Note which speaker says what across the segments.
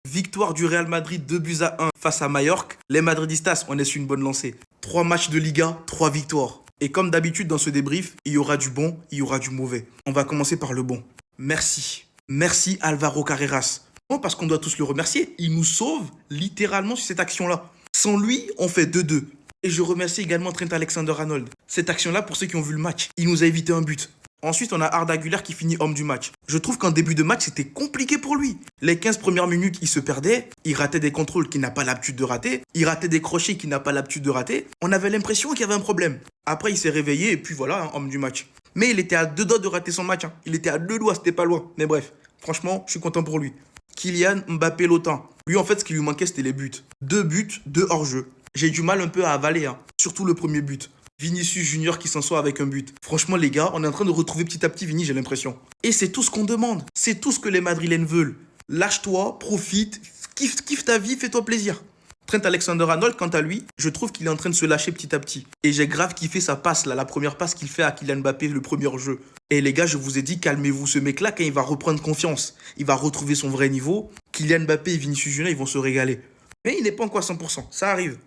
Speaker 1: Victoire du Real Madrid 2-1 face à Majorque. Les Madridistas, on est sur une bonne lancée. 3 matchs de Liga, 3 victoires. Et comme d'habitude dans ce débrief, il y aura du bon, il y aura du mauvais. On va commencer par le bon. Merci. Merci Alvaro Carreras. Non, parce qu'on doit tous le remercier. Il nous sauve littéralement sur cette action-là. Sans lui, on fait 2-2. Et je remercie également Trent Alexander-Arnold. Cette action-là, pour ceux qui ont vu le match, il nous a évité un but. Ensuite, on a Arda Güler qui finit homme du match. Je trouve qu'en début de match, c'était compliqué pour lui. Les 15 premières minutes, il se perdait. Il ratait des contrôles qu'il n'a pas l'habitude de rater. Il ratait des crochets qu'il n'a pas l'habitude de rater. On avait l'impression qu'il y avait un problème. Après, il s'est réveillé et puis voilà, homme du match. Mais il était à 2 doigts de rater son match. Il était à 2 doigts, c'était pas loin. Mais bref, franchement, je suis content pour lui. Kylian Mbappé Lotin. Lui, en fait, ce qui lui manquait, c'était les buts. 2 buts, 2 hors-jeu. J'ai du mal un peu à avaler, surtout le premier but. Vinicius Junior qui s'en sort avec un but. Franchement, les gars, on est en train de retrouver petit à petit Vini, j'ai l'impression. Et c'est tout ce qu'on demande. C'est tout ce que les Madrilènes veulent. Lâche-toi, profite, kiffe ta vie, fais-toi plaisir. Trent Alexander-Arnold, quant à lui, je trouve qu'il est en train de se lâcher petit à petit. Et j'ai grave kiffé sa passe, là, la première passe qu'il fait à Kylian Mbappé, le premier jeu. Et les gars, je vous ai dit, calmez-vous, ce mec-là, quand il va reprendre confiance, il va retrouver son vrai niveau. Kylian Mbappé et Vinicius Junior, ils vont se régaler. Mais il n'est pas encore à 100%, ça arrive.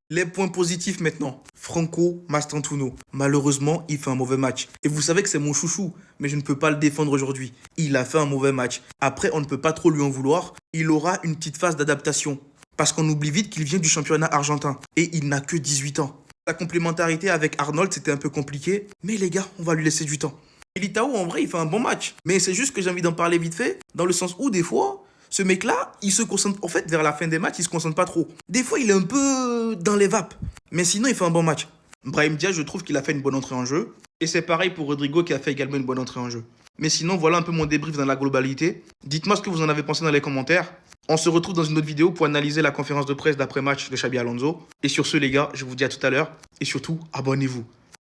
Speaker 1: Les points positifs maintenant. Franco Mastantuono. Malheureusement, il fait un mauvais match. Et vous savez que c'est mon chouchou, mais je ne peux pas le défendre aujourd'hui. Il a fait un mauvais match. Après, on ne peut pas trop lui en vouloir. Il aura une petite phase d'adaptation. Parce qu'on oublie vite qu'il vient du championnat argentin. Et il n'a que 18 ans. La complémentarité avec Arnold, c'était un peu compliqué. Mais les gars, on va lui laisser du temps. Militao, en vrai, il fait un bon match. Mais c'est juste que j'ai envie d'en parler vite fait. Dans le sens où, des fois, ce mec-là, il se concentre, en fait, vers la fin des matchs, il se concentre pas trop. Des fois, il est un peu dans les vapes. Mais sinon, il fait un bon match. Brahim Diaz, je trouve qu'il a fait une bonne entrée en jeu. Et c'est pareil pour Rodrigo qui a fait également une bonne entrée en jeu. Mais sinon, voilà un peu mon débrief dans la globalité. Dites-moi ce que vous en avez pensé dans les commentaires. On se retrouve dans une autre vidéo pour analyser la conférence de presse d'après-match de Xabi Alonso. Et sur ce, les gars, je vous dis à tout à l'heure. Et surtout, abonnez-vous.